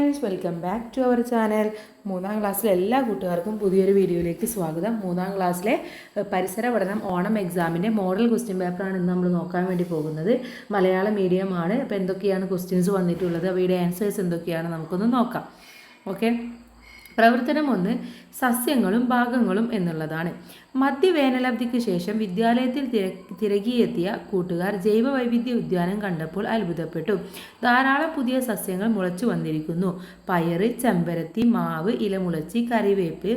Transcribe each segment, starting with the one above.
Welcome back to our channel. 3ാം ക്ലാസ്സിലെ എല്ലാ കൂട്ടുകാർക്കും പുതിയൊരു വീഡിയോയിലേക്ക് സ്വാഗതം. 3ാം ക്ലാസ്സിലെ പരിസര പഠനം ഓണം എക്സാമിൻ്റെ മോഡൽ ക്വസ്റ്റ്യൻ പേപ്പറാണ് ഇന്ന് നമ്മൾ നോക്കാൻ വേണ്ടി പോകുന്നത്. മലയാളം മീഡിയമാണ്. അപ്പോൾ എന്തൊക്കെയാണ് ക്വസ്റ്റ്യൻസ് വന്നിട്ടുള്ളത്, അവയുടെ ആൻസേഴ്സ് എന്തൊക്കെയാണ് നമുക്കൊന്ന് നോക്കാം. ഓക്കെ, പ്രവർത്തനം 1 സസ്യങ്ങളും ഭാഗങ്ങളും എന്നുള്ളതാണ്. മധ്യവേനലവധിക്ക് ശേഷം വിദ്യാലയത്തിൽ തിരകിയെത്തിയ കൂട്ടുകാർ ജൈവ വൈവിധ്യ ഉദ്യാനം കണ്ടപ്പോൾ അത്ഭുതപ്പെട്ടു. ധാരാളം പുതിയ സസ്യങ്ങൾ മുളച്ചു വന്നിരിക്കുന്നു. പയറ്, ചെമ്പരത്തി, മാവ്, ഇലമുളച്ചി, കറിവേപ്പ്,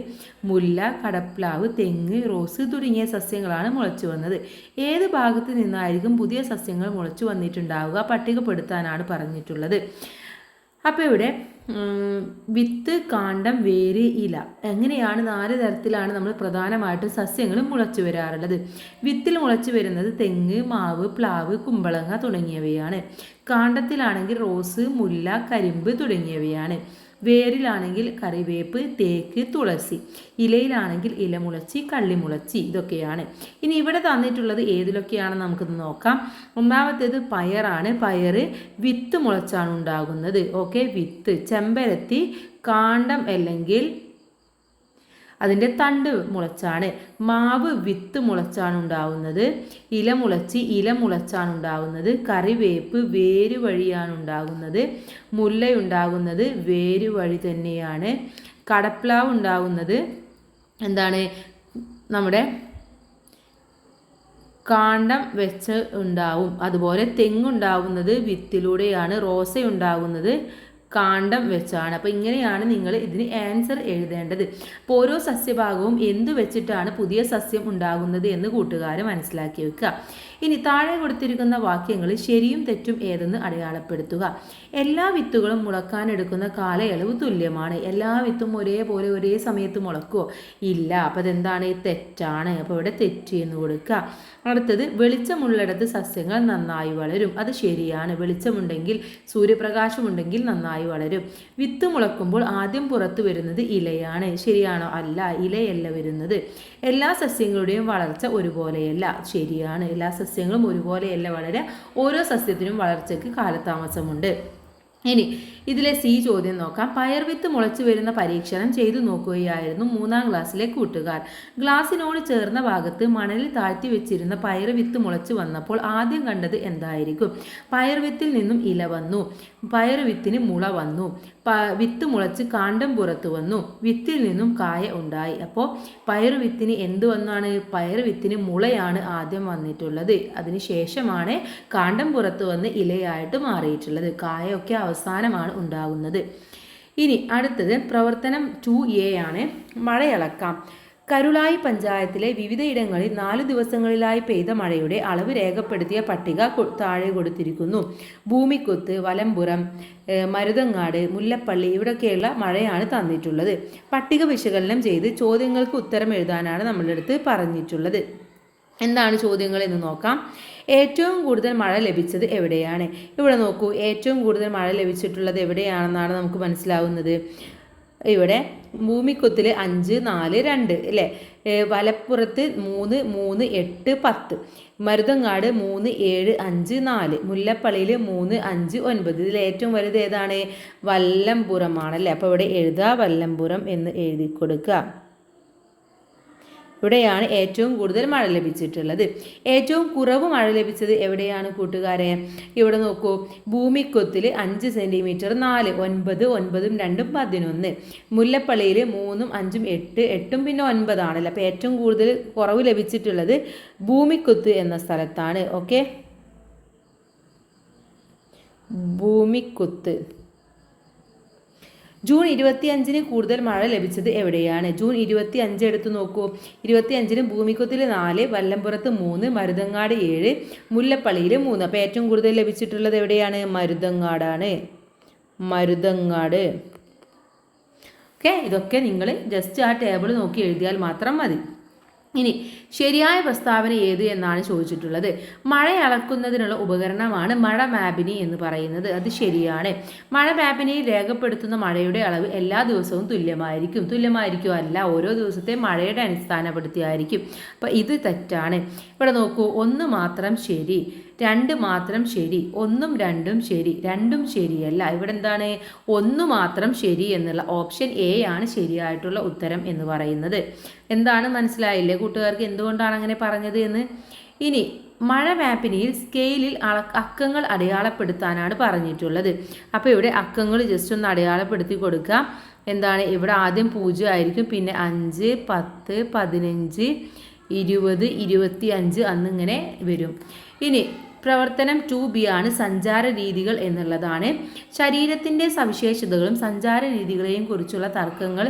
മുല്ല, കടപ്ലാവ്, തെങ്ങ്, റോസ് തുടങ്ങിയ സസ്യങ്ങളാണ് മുളച്ചു വന്നത്. ഏത് ഭാഗത്ത് നിന്നായിരിക്കും പുതിയ സസ്യങ്ങൾ മുളച്ചു വന്നിട്ടുണ്ടാവുക? പട്ടികപ്പെടുത്താനാണ് പറഞ്ഞിട്ടുള്ളത്. അപ്പോൾ ഇവിടെ വിത്ത്, കാണ്ഡം, വേര്, ഇല, എങ്ങനെയാണ് 4 തരത്തിലാണ് നമ്മൾ പ്രധാനമായിട്ടും സസ്യങ്ങൾ മുളച്ചു വരാറുള്ളത്. വിത്തിൽ മുളച്ചു വരുന്നത് തെങ്ങ്, മാവ്, പ്ലാവ്, കുമ്പളങ്ങ തുടങ്ങിയവയാണ്. കാണ്ഡത്തിലാണെങ്കിൽ റോസ്, മുല്ല, കരിമ്പ് തുടങ്ങിയവയാണ്. വേരിലാണെങ്കിൽ കറിവേപ്പ്, തേക്ക്, തുളസി. ഇലയിലാണെങ്കിൽ ഇലമുളച്ചി, കള്ളിമുളച്ചി, ഇതൊക്കെയാണ്. ഇനി ഇവിടെ തന്നിട്ടുള്ളത് ഏതിലൊക്കെയാണെന്ന് നമുക്കൊന്ന് നോക്കാം. ഒന്നാമത്തേത് പയറാണ്. പയറ് വിത്ത് മുളച്ചാണ് ഉണ്ടാകുന്നത്. ഓക്കെ, വിത്ത്. ചെമ്പരത്തി കാണ്ഡം അല്ലെങ്കിൽ അതിൻ്റെ തണ്ട് മുളച്ചാണ്. മാവ് വിത്ത് മുളച്ചാണ് ഉണ്ടാവുന്നത്. ഇല മുളച്ചാണ് ഉണ്ടാകുന്നത്. കറിവേപ്പ് വേര് വഴിയാണ് ഉണ്ടാകുന്നത്. മുല്ല ഉണ്ടാകുന്നത് വേര് വഴി തന്നെയാണ്. കടപ്ലാവ് ഉണ്ടാകുന്നത് എന്താണ്, നമ്മുടെ കാണ്ഡം വെച്ച് ഉണ്ടാവും. അതുപോലെ തെങ്ങുണ്ടാകുന്നത് വിത്തിലൂടെയാണ്. റോസ ഉണ്ടാകുന്നത് കാണ്ഡം വെച്ചാണ്. അപ്പോൾ ഇങ്ങനെയാണ് നിങ്ങൾ ഇതിന് ആൻസർ എഴുതേണ്ടത്. അപ്പോൾ ഓരോ സസ്യഭാഗവും എന്ത് വെച്ചിട്ടാണ് പുതിയ സസ്യം ഉണ്ടാകുന്നത് എന്ന് കൂട്ടുകാർ മനസ്സിലാക്കി വെക്കുക. ഇനി താഴെ കൊടുത്തിരിക്കുന്ന വാക്യങ്ങളിൽ ശരിയും തെറ്റും ഏതെന്ന് അടയാളപ്പെടുത്തുക. എല്ലാ വിത്തുകളും മുളക്കാനെടുക്കുന്ന കാലയളവ് തുല്യമാണ്. എല്ലാ വിത്തും ഒരേപോലെ ഒരേ സമയത്ത് മുളക്കുമോ? ഇല്ല. അപ്പോൾ അതെന്താണ്? തെറ്റാണ്. അപ്പോൾ ഇവിടെ തെറ്റ് എന്ന് കൊടുക്കുക. അടുത്തത് വെളിച്ചമുള്ളിടത്ത് സസ്യങ്ങൾ നന്നായി വളരും. അത് ശരിയാണ്. വെളിച്ചമുണ്ടെങ്കിൽ, സൂര്യപ്രകാശമുണ്ടെങ്കിൽ നന്നായി വളരും. വിത്ത് മുളക്കുമ്പോൾ ആദ്യം പുറത്തു വരുന്നത് ഇലയാണ്. ശരിയാണോ? അല്ല, ഇലയല്ല വരുന്നത്. എല്ലാ സസ്യങ്ങളുടെയും വളർച്ച ഒരുപോലെയല്ല. ശരിയാണ്. എല്ലാ സസ്യങ്ങളും ഒരുപോലെയല്ല വളരുക. ഓരോ സസ്യത്തിനും വളർച്ചയ്ക്ക് കാലതാമസമുണ്ട്. ഇനി ഇതിലെ സി ചോദ്യം നോക്കാം. പയർ വിത്ത് മുളച്ചു വരുന്ന പരീക്ഷണം ചെയ്തു നോക്കുകയായിരുന്നു 3ാം ക്ലാസ്സിലെ കൂട്ടുകാർ. ഗ്ലാസിനോട് ചേർന്ന ഭാഗത്ത് മണലിൽ താഴ്ത്തി വെച്ചിരുന്ന പയർ വിത്ത് മുളച്ചു വന്നപ്പോൾ ആദ്യം കണ്ടത് എന്തായിരിക്കും? പയർ വിത്തിൽ നിന്നും ഇല വന്നു. പയർ വിത്തിന് മുള വന്നു. വിത്ത് മുളച്ച് കാണ്ഡം പുറത്തു വന്നു. വിത്തിൽ നിന്നും കായ ഉണ്ടായി. അപ്പോൾ പയർ വിത്തിന് എന്ത് വന്നാണ്? പയർ വിത്തിന് മുളയാണ് ആദ്യം വന്നിട്ടുള്ളത്. അതിനുശേഷമാണ് കാണ്ഡം പുറത്തു വന്ന് ഇലയായിട്ട് മാറിയിട്ടുള്ളത്. കായൊക്കെ അവസാനമാണ് ഉണ്ടാകുന്നത്. ഇനി അടുത്തത് പ്രവർത്തനം 2A ആണ്. മഴയളക്കാം. കരുളായി പഞ്ചായത്തിലെ വിവിധയിടങ്ങളിൽ 4 ദിവസങ്ങളിലായി പെയ്ത മഴയുടെ അളവ് രേഖപ്പെടുത്തിയ പട്ടിക താഴെ കൊടുത്തിരിക്കുന്നു. ഭൂമിക്കൊത്ത്, വലമ്പുറം, മരുതങ്ങാട്, മുല്ലപ്പള്ളി ഇവിടെയൊക്കെയുള്ള മഴയാണ് തന്നിട്ടുള്ളത്. പട്ടിക വിശകലനം ചെയ്ത് ചോദ്യങ്ങൾക്ക് ഉത്തരം എഴുതാനാണ് നമ്മളുടെ അടുത്ത് പറഞ്ഞിട്ടുള്ളത്. എന്താണ് ചോദ്യങ്ങൾ എന്ന് നോക്കാം. ഏറ്റവും കൂടുതൽ മഴ ലഭിച്ചത് എവിടെയാണ്? ഇവിടെ നോക്കൂ, ഏറ്റവും കൂടുതൽ മഴ ലഭിച്ചിട്ടുള്ളത് എവിടെയാണെന്നാണ് നമുക്ക് മനസ്സിലാവുന്നത്. ഇവിടെ ഭൂമിക്കൊത്തിൽ 5, 4, 2 അല്ലേ. വലപ്പുറത്ത് 3, 3, 8, 10. മരുതങ്ങാട് 3, 7, 5, 4. മുല്ലപ്പള്ളിയിൽ 3, 5, 9. ഇതിൽ ഏറ്റവും വലുത് ഏതാണ്? വല്ലംപുറമാണല്ലേ. അപ്പോൾ ഇവിടെ എഴുതുക വല്ലംപുറം എന്ന് എഴുതി കൊടുക്കുക. ഇവിടെയാണ് ഏറ്റവും കൂടുതൽ മഴ ലഭിച്ചിട്ടുള്ളത്. ഏറ്റവും കുറവ് മഴ ലഭിച്ചത് എവിടെയാണ് കൂട്ടുകാരെ? ഇവിടെ നോക്കൂ, ഭൂമിക്കൊത്തിൽ 5 സെൻറ്റിമീറ്റർ 4, 9, 9, 2, 11. മുല്ലപ്പള്ളിയിൽ 3, 5, 8, 8 പിന്നെ 9 ആണല്ലോ. അപ്പോൾ ഏറ്റവും കൂടുതൽ കുറവ് ലഭിച്ചിട്ടുള്ളത് ഭൂമിക്കൊത്ത് എന്ന സ്ഥലത്താണ്. ഓക്കെ, ഭൂമിക്കൊത്ത്. ജൂൺ 25-ന് കൂടുതൽ മഴ ലഭിച്ചത് എവിടെയാണ്? ജൂൺ 25 എടുത്ത് നോക്കൂ. 25-ന് ഭൂമിക്കൊത്തിൽ 4, വല്ലമ്പുറത്ത് 3, മരുതങ്ങാട് 7, മുല്ലപ്പള്ളിയിൽ 3. അപ്പോൾ ഏറ്റവും കൂടുതൽ ലഭിച്ചിട്ടുള്ളത് എവിടെയാണ്? മരുതങ്ങാടാണ്. മരുതങ്ങാട്. ഓക്കെ, ഇതൊക്കെ നിങ്ങൾ ജസ്റ്റ് ആ ടേബിൾ നോക്കി എഴുതിയാൽ മാത്രം മതി. ഇനി ശരിയായ പ്രസ്താവന ഏത് എന്നാണ് ചോദിച്ചിട്ടുള്ളത്. മഴ അളക്കുന്നതിനുള്ള ഉപകരണമാണ് മഴ മാപിനി എന്ന് പറയുന്നത്. അത് ശരിയാണ്. മഴ മാപിനിയിൽ രേഖപ്പെടുത്തുന്ന മഴയുടെ അളവ് എല്ലാ ദിവസവും തുല്യമായിരിക്കും അല്ല, ഓരോ ദിവസത്തെ മഴയുടെ അടിസ്ഥാനപ്പെടുത്തിയായിരിക്കും. അപ്പോൾ ഇത് തെറ്റാണ്. ഇവിടെ നോക്കൂ, 1 മാത്രം ശരി. രണ്ട് മാത്രം ശരി, ഒന്നും രണ്ടും ശരി, രണ്ടും ശരിയല്ല. ഇവിടെ എന്താണ് ഒന്ന് മാത്രം ശരി എന്നുള്ള ഓപ്ഷൻ എ ആണ് ശരിയായിട്ടുള്ള ഉത്തരം എന്ന് പറയുന്നത്. എന്താണ് മനസ്സിലായില്ലേ കൂട്ടുകാർക്ക് എന്തുകൊണ്ടാണ് അങ്ങനെ പറഞ്ഞത് എന്ന്? ഇനി മഴ മാപ്പിനിയിൽ സ്കെയിലിൽ അക്കങ്ങൾ അടയാളപ്പെടുത്താനാണ് പറഞ്ഞിട്ടുള്ളത്. അപ്പോൾ ഇവിടെ അക്കങ്ങൾ ജസ്റ്റ് ഒന്ന് അടയാളപ്പെടുത്തി കൊടുക്കുക. എന്താണ് ഇവിടെ ആദ്യം 0 ആയിരിക്കും, പിന്നെ 5, 10, 15, 20, 25 അന്നിങ്ങനെ വരും. ഇനി പ്രവർത്തനം 2B ആണ് സഞ്ചാര രീതികൾ എന്നുള്ളതാണ്. ശരീരത്തിൻ്റെ സവിശേഷതകളും സഞ്ചാര രീതികളെയും കുറിച്ചുള്ള തർക്കങ്ങൾ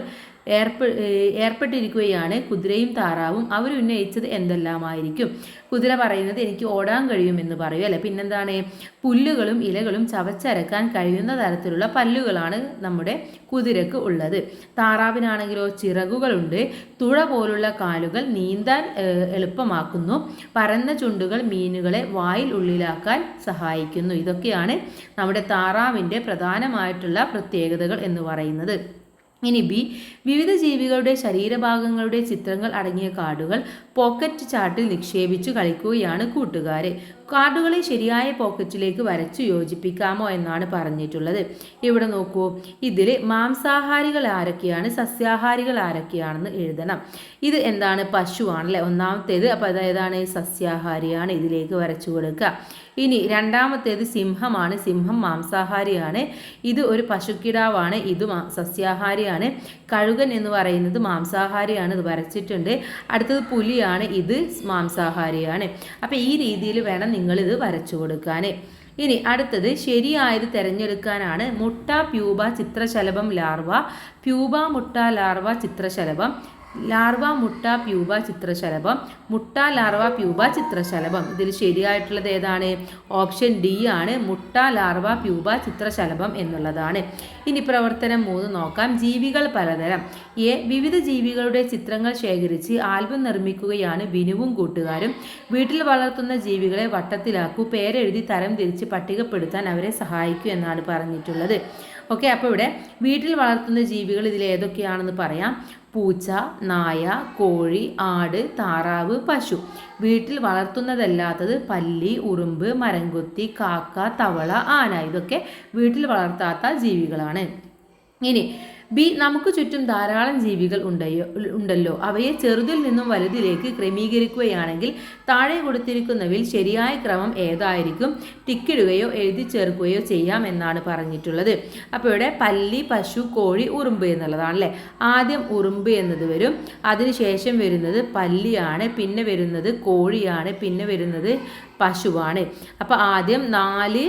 ഏർപ്പെട്ടിരിക്കുകയാണ് കുതിരയും താറാവും. അവർ ഉന്നയിച്ചത് എന്തെല്ലാമായിരിക്കും? കുതിര പറയുന്നത് എനിക്ക് ഓടാൻ കഴിയുമെന്ന് പറയും അല്ലെ. പിന്നെന്താണ്? പുല്ലുകളും ഇലകളും ചവച്ചരക്കാൻ കഴിയുന്ന തരത്തിലുള്ള പല്ലുകളാണ് നമ്മുടെ കുതിരക്ക് ഉള്ളത്. താറാവിനാണെങ്കിലോ ചിറകുകളുണ്ട്, തുഴ പോലുള്ള കാലുകൾ നീന്താൻ എളുപ്പമാക്കുന്നു, പരന്ന ചുണ്ടുകൾ മീനുകളെ വായിൽ ഉള്ളിലാക്കാൻ സഹായിക്കുന്നു. ഇതൊക്കെയാണ് നമ്മുടെ താറാവിൻ്റെ പ്രധാനമായിട്ടുള്ള പ്രത്യേകതകൾ എന്ന് പറയുന്നത്. ഇനി ബി, വിവിധ ജീവികളുടെ ശരീരഭാഗങ്ങളുടെ ചിത്രങ്ങൾ അടങ്ങിയ കാർഡുകൾ പോക്കറ്റ് ചാർട്ടിൽ നിക്ഷേപിച്ചു കളിക്കുകയാണ് കൂട്ടുകാരെ. കാർഡുകളെ ശരിയായ പോക്കറ്റിലേക്ക് വരച്ചു യോജിപ്പിക്കാമോ എന്നാണ് പറഞ്ഞിട്ടുള്ളത്. ഇവിടെ നോക്കൂ, ഇതിൽ മാംസാഹാരികൾ ആരൊക്കെയാണ്, സസ്യാഹാരികൾ ആരൊക്കെയാണെന്ന് എഴുതണം. ഇത് എന്താണ്? പശുവാണല്ലേ ഒന്നാമത്തേത്. അപ്പോൾ അതായതാണ് സസ്യാഹാരിയാണ്, ഇതിലേക്ക് വരച്ചു കൊടുക്കുക. ഇനി രണ്ടാമത്തേത് സിംഹമാണ്, സിംഹം മാംസാഹാരിയാണ്. ഇത് ഒരു പശുക്കിടാവാണ്, ഇത് സസ്യാഹാരിയാണ്. കഴുകൻ എന്ന് പറയുന്നത് മാംസാഹാരിയാണ്, ഇത് വരച്ചിട്ടുണ്ട്. അടുത്തത് പുലിയാണ്, ഇത് മാംസാഹാരിയാണ്. അപ്പോൾ ഈ രീതിയിൽ വേണം നിങ്ങളിത് വരച്ചു കൊടുക്കാൻ. ഇനി അടുത്തത് ശരിയായത് തിരഞ്ഞെടുക്കാനാണ്. മുട്ട പ്യൂബ ചിത്രശലഭം ലാർവ, പ്യൂബ മുട്ട ലാർവ ചിത്രശലഭം, ലാർവ മുട്ട പ്യൂബ ചിത്രശലഭം, മുട്ട ലാർവ പ്യൂബ ചിത്രശലഭം. ഇതിൽ ശരിയായിട്ടുള്ളത് ഏതാണ്? ഓപ്ഷൻ ഡി ആണ്, മുട്ട ലാർവ പ്യൂബ ചിത്രശലഭം എന്നുള്ളതാണ്. ഇനി പ്രവർത്തനം 3 നോക്കാം. ജീവികൾ പലതരം. എ, വിവിധ ജീവികളുടെ ചിത്രങ്ങൾ ശേഖരിച്ച് ആൽബം നിർമ്മിക്കുകയാണ് വിനുവും കൂട്ടുകാരും. വീട്ടിൽ വളർത്തുന്ന ജീവികളെ വട്ടത്തിലാക്കൂ, പേരെഴുതി തരം തിരിച്ച് പട്ടികപ്പെടുത്താൻ അവരെ സഹായിക്കൂ എന്നാണ് പറഞ്ഞിട്ടുള്ളത്. ഓക്കെ, അപ്പോൾ ഇവിടെ വീട്ടിൽ വളർത്തുന്ന ജീവികൾ ഇതിൽ ഏതൊക്കെയാണെന്ന് പറയാം. പൂച്ച, നായ, കോഴി, ആട്, താറാവ്, പശു. വീട്ടിൽ വളർത്തുന്നതല്ലാത്തത് പല്ലി, ഉറുമ്പ്, മരംകൊത്തി, കാക്ക, തവള, ആന. ഇതൊക്കെ വീട്ടിൽ വളർത്താത്ത ജീവികളാണ്. ഇനി ബി, നമുക്ക് ചുറ്റും ധാരാളം ജീവികൾ ഉണ്ടല്ലോ അവയെ ചെറുതിൽ നിന്നും വലുതിലേക്ക് ക്രമീകരിക്കുകയാണെങ്കിൽ താഴെ കൊടുത്തിരിക്കുന്നവയിൽ ശരിയായ ക്രമം ഏതായിരിക്കും? ടിക്കിടുകയോ എഴുതി ചേർക്കുകയോ ചെയ്യാം എന്നാണ് പറഞ്ഞിട്ടുള്ളത്. അപ്പോൾ ഇവിടെ പല്ലി, പശു, കോഴി, ഉറുമ്പ് എന്നുള്ളതാണല്ലേ. ആദ്യം ഉറുമ്പ് എന്നത് വരും, അതിനുശേഷം വരുന്നത് പല്ലിയാണ്, പിന്നെ വരുന്നത് കോഴിയാണ്, പിന്നെ വരുന്നത് പശുവാണ്. അപ്പോൾ ആദ്യം 4,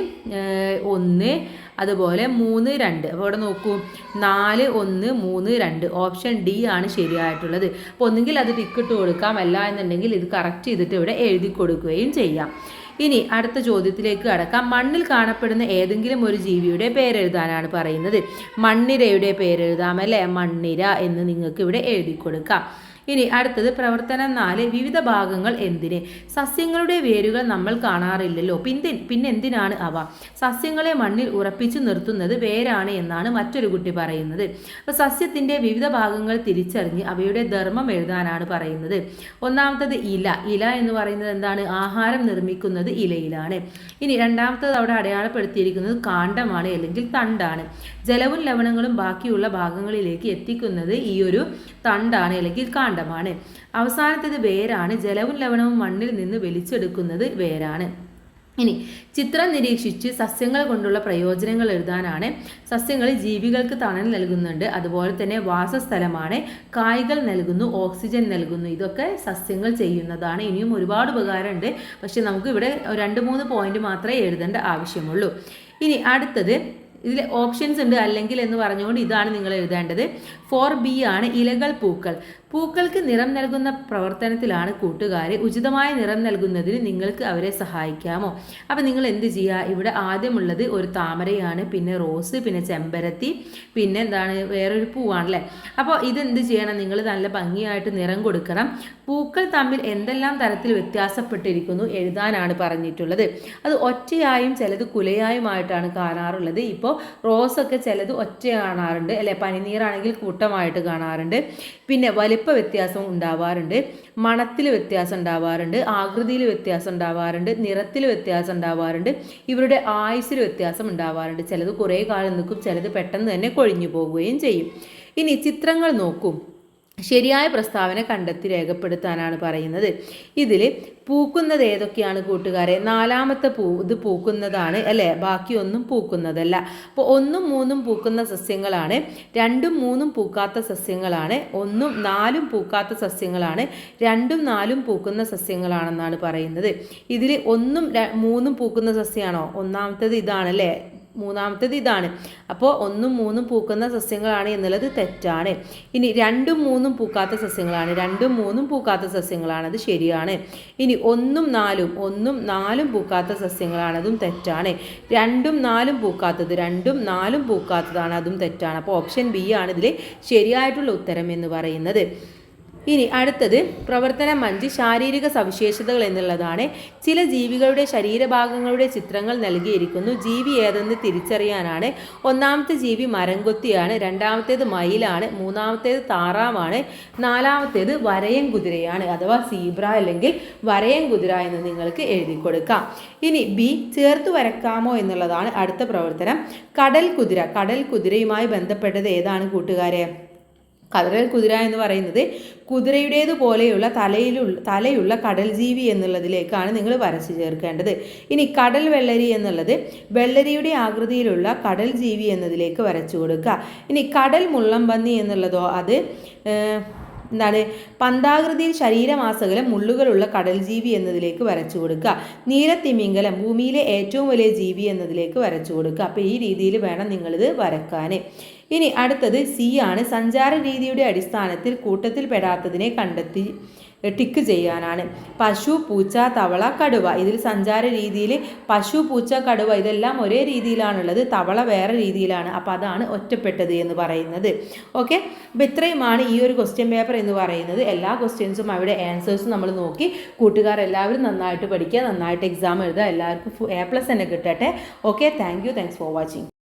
1, അതുപോലെ 3, 2. അപ്പോൾ ഇവിടെ നോക്കൂ, 4, 1, 3, 2. ഓപ്ഷൻ ഡി ആണ് ശരിയായിട്ടുള്ളത്. അപ്പോൾ ഒന്നുകിൽ അത് ടിക്കിട്ട് കൊടുക്കാം, അല്ല എന്നുണ്ടെങ്കിൽ ഇത് കറക്റ്റ് ചെയ്തിട്ട് ഇവിടെ എഴുതി കൊടുക്കുകയും ചെയ്യാം. ഇനി അടുത്ത ചോദ്യത്തിലേക്ക് കടക്കാം. മണ്ണിൽ കാണപ്പെടുന്ന ഏതെങ്കിലും ഒരു ജീവിയുടെ പേരെഴുതാനാണ് പറയുന്നത്. മണ്ണിരയുടെ പേരെഴുതാം അല്ലേ, മണ്ണിര എന്ന് നിങ്ങൾക്ക് ഇവിടെ എഴുതി കൊടുക്കാം. ഇനി അടുത്തത് പ്രവർത്തനം 4, വിവിധ ഭാഗങ്ങൾ എന്തിന്? സസ്യങ്ങളുടെ വേരുകൾ നമ്മൾ കാണാറില്ലല്ലോ, പിന്നെ എന്തിനാണ് അവ? സസ്യങ്ങളെ മണ്ണിൽ ഉറപ്പിച്ചു നിർത്തുന്നത് വേരാണ് എന്നാണ് മറ്റൊരു കുട്ടി പറയുന്നത്. അപ്പോൾ സസ്യത്തിൻ്റെ വിവിധ ഭാഗങ്ങൾ തിരിച്ചറിഞ്ഞ് അവയുടെ ധർമ്മം എഴുതാനാണ് പറയുന്നത്. ഒന്നാമത്തത് ഇല. ഇല എന്ന് പറയുന്നത് എന്താണ്? ആഹാരം നിർമ്മിക്കുന്നത് ഇലയിലാണ്. ഇനി രണ്ടാമത്തത് അവിടെ അടയാളപ്പെടുത്തിയിരിക്കുന്നത് കാണ്ഡമാണ്, അല്ലെങ്കിൽ തണ്ടാണ്. ജലവും ലവണങ്ങളും ബാക്കിയുള്ള ഭാഗങ്ങളിലേക്ക് എത്തിക്കുന്നത് ഈ ഒരു തണ്ടാണ്, അല്ലെങ്കിൽ കാണ്ഡമാണ്. അവസാനത്തേത് വേരാണ്. ജലവും ലവണവും മണ്ണിൽ നിന്ന് വലിച്ചെടുക്കുന്നത് വേരാണ്. ഇനി ചിത്രം നിരീക്ഷിച്ച് സസ്യങ്ങൾ കൊണ്ടുള്ള പ്രയോജനങ്ങൾ എഴുതാനാണ്. സസ്യങ്ങൾ ജീവികൾക്ക് തണൽ നൽകുന്നുണ്ട്, അതുപോലെ തന്നെ വാസസ്ഥലമാണ്, കായ്കൾ നൽകുന്നു, ഓക്സിജൻ നൽകുന്നു. ഇതൊക്കെ സസ്യങ്ങൾ ചെയ്യുന്നതാണ്. ഇനിയും ഒരുപാട് ഉപകാരമുണ്ട്, പക്ഷെ നമുക്ക് ഇവിടെ 2-3 പോയിന്റ് മാത്രമേ എഴുതേണ്ട ആവശ്യമുള്ളൂ. ഇനി അടുത്തത് ഇതിൽ ഓപ്ഷൻസ് ഉണ്ട്, അല്ലെങ്കിൽ എന്ന് പറഞ്ഞുകൊണ്ട് ഇതാണ് നിങ്ങൾ എഴുതേണ്ടത്. 4B ആണ് ഇലകൾ, പൂക്കൾ. പൂക്കൾക്ക് നിറം നൽകുന്ന പ്രവർത്തനത്തിലാണ് കൂട്ടുകാരെ. ഉചിതമായ നിറം നൽകുന്നതിന് നിങ്ങൾക്ക് അവരെ സഹായിക്കാമോ? അപ്പം നിങ്ങൾ എന്ത് ചെയ്യുക? ഇവിടെ ആദ്യമുള്ളത് ഒരു താമരയാണ്, പിന്നെ റോസ്, പിന്നെ ചെമ്പരത്തി, പിന്നെ എന്താണ് വേറൊരു പൂവാണല്ലേ. അപ്പോൾ ഇതെന്ത് ചെയ്യണം? നിങ്ങൾ നല്ല ഭംഗിയായിട്ട് നിറം കൊടുക്കണം. പൂക്കൾ തമ്മിൽ എന്തെല്ലാം തരത്തിൽ വ്യത്യാസപ്പെട്ടിരിക്കുന്നു എഴുതാനാണ് പറഞ്ഞിട്ടുള്ളത്. അത് ഒറ്റയായും ചിലത് കുലയായുമായിട്ടാണ് കാണാറുള്ളത്. ഇപ്പോൾ റോസൊക്കെ ചിലത് ഒറ്റ കാണാറുണ്ട് അല്ലെ, പനിനീറാണെങ്കിൽ കൂട്ടമായിട്ട് കാണാറുണ്ട്. പിന്നെ വലിപ്പ വ്യത്യാസം ഉണ്ടാവാറുണ്ട്, മണത്തിൽ വ്യത്യാസം ഉണ്ടാവാറുണ്ട്, ആകൃതിയിൽ വ്യത്യാസം ഉണ്ടാവാറുണ്ട്, നിറത്തിൽ വ്യത്യാസം ഉണ്ടാവാറുണ്ട്, ഇവരുടെ ആയുസ്സിൽ വ്യത്യാസം ഉണ്ടാവാറുണ്ട്. ചിലത് കുറേ കാലം നിൽക്കും, ചിലത് പെട്ടെന്ന് തന്നെ കൊഴിഞ്ഞു പോവുകയും ചെയ്യും. ഇനി ചിത്രങ്ങൾ നോക്കൂ. ശരിയായ പ്രസ്താവന കണ്ടെത്തി രേഖപ്പെടുത്താനാണ് പറയുന്നത്. ഇതിൽ പൂക്കുന്നത് ഏതൊക്കെയാണ് കൂട്ടുകാരെ? നാലാമത്തെ ഇത് പൂക്കുന്നതാണ് അല്ലേ, ബാക്കിയൊന്നും പൂക്കുന്നതല്ല. അപ്പോൾ 1ഉം 3ഉം പൂക്കുന്ന സസ്യങ്ങളാണ്, 2ഉം 3ഉം പൂക്കാത്ത സസ്യങ്ങളാണ്, 1ഉം 4ഉം പൂക്കാത്ത സസ്യങ്ങളാണ്, 2ഉം 4ഉം പൂക്കുന്ന സസ്യങ്ങളാണെന്നാണ് പറയുന്നത്. ഇതിൽ 1ഉം 3ഉം പൂക്കുന്ന സസ്യമാണോ? ഒന്നാമത്തേത് ഇതാണല്ലേ, മൂന്നാമത്തേത് ഇതാണ്. അപ്പോൾ 1ഉം 3ഉം പൂക്കുന്ന സസ്യങ്ങളാണ് എന്നുള്ളത് തെറ്റാണ്. ഇനി 2ഉം 3ഉം പൂക്കാത്ത സസ്യങ്ങളാണ്, 2ഉം 3ഉം പൂക്കാത്ത സസ്യങ്ങളാണ്, അത് ശരിയാണ്. ഇനി 1ഉം 4ഉം പൂക്കാത്ത സസ്യങ്ങളാണ്, അതും തെറ്റാണ്. 2ഉം 4ഉം പൂക്കാത്തത്, 2ഉം 4ഉം പൂക്കാത്തതാണ്, അതും തെറ്റാണ്. അപ്പോൾ ഓപ്ഷൻ ബി ആണ് ഇതിൽ ശരിയായിട്ടുള്ള ഉത്തരം എന്ന് പറയുന്നത്. ഇനി അടുത്തത് പ്രവർത്തനം 5 ശാരീരിക സവിശേഷതകൾ എന്നുള്ളതാണ്. ചില ജീവികളുടെ ശരീരഭാഗങ്ങളുടെ ചിത്രങ്ങൾ നൽകിയിരിക്കുന്നു. ജീവി ഏതെന്ന് തിരിച്ചറിയാനാണ്. ഒന്നാമത്തെ ജീവി മരംകൊത്തിയാണ്, രണ്ടാമത്തേത് മയിലാണ്, മൂന്നാമത്തേത് താറാവാണ്, നാലാമത്തേത് വരയൻ കുതിരയാണ്, അഥവാ സീബ്ര അല്ലെങ്കിൽ വരയൻ കുതിര എന്ന് നിങ്ങൾക്ക് എഴുതി കൊടുക്കാം. ഇനി ബി ചേർത്ത് വരക്കാമോ എന്നുള്ളതാണ് അടുത്ത പ്രവർത്തനം. കടൽ കുതിര, കടൽ കുതിരയുമായി ബന്ധപ്പെട്ടത് ഏതാണ് കൂട്ടുകാരെ? കടൽ കുതിര എന്ന് പറയുന്നത് കുതിരയുടേതുപോലെയുള്ള തലയുള്ള കടൽ ജീവി എന്നുള്ളതിലേക്കാണ് നിങ്ങൾ വരച്ചു ചേർക്കേണ്ടത്. ഇനി കടൽ വെള്ളരി എന്നുള്ളത് വെള്ളരിയുടെ ആകൃതിയിലുള്ള കടൽ ജീവി എന്നതിലേക്ക് വരച്ചു കൊടുക്കുക. ഇനി കടൽ മുള്ളംപന്നി എന്നുള്ളതോ അത് എന്താണ്, പന്താകൃതിയിൽ ശരീരമാസകലം മുള്ളുകളുള്ള കടൽ ജീവി എന്നതിലേക്ക് വരച്ചു കൊടുക്കുക. നീലത്തിമിംഗലം ഭൂമിയിലെ ഏറ്റവും വലിയ ജീവി എന്നതിലേക്ക് വരച്ചു കൊടുക്കുക. അപ്പോൾ ഈ രീതിയിൽ വേണം നിങ്ങളിത് വരക്കാൻ. ഇനി അടുത്തത് സി ആണ്. സഞ്ചാര രീതിയുടെ അടിസ്ഥാനത്തിൽ കൂട്ടത്തിൽ പെടാത്തതിനെ കണ്ടെത്തി ടിക്ക് ചെയ്യാനാണ്. പശു, പൂച്ച, തവള, കടുവ. ഇതിൽ സഞ്ചാര രീതിയിൽ പശു, പൂച്ച, കടുവ ഇതെല്ലാം ഒരേ രീതിയിലാണുള്ളത്, തവള വേറെ രീതിയിലാണ്. അപ്പോൾ അതാണ് ഒറ്റപ്പെട്ടത് എന്ന് പറയുന്നത്. ഓക്കെ, അപ്പോൾ ഇത്രയുമാണ് ഈ ഒരു ക്വസ്റ്റ്യൻ പേപ്പർ എന്ന് പറയുന്നത്. എല്ലാ ക്വസ്റ്റ്യൻസും അവിടെ ആൻസേഴ്സും നമ്മൾ നോക്കി. കൂട്ടുകാരെല്ലാവരും നന്നായിട്ട് പഠിക്കുക, നന്നായിട്ട് എക്സാം എഴുതുക, എല്ലാവർക്കും A+ തന്നെ കിട്ടട്ടെ. Okay, thanks for watching.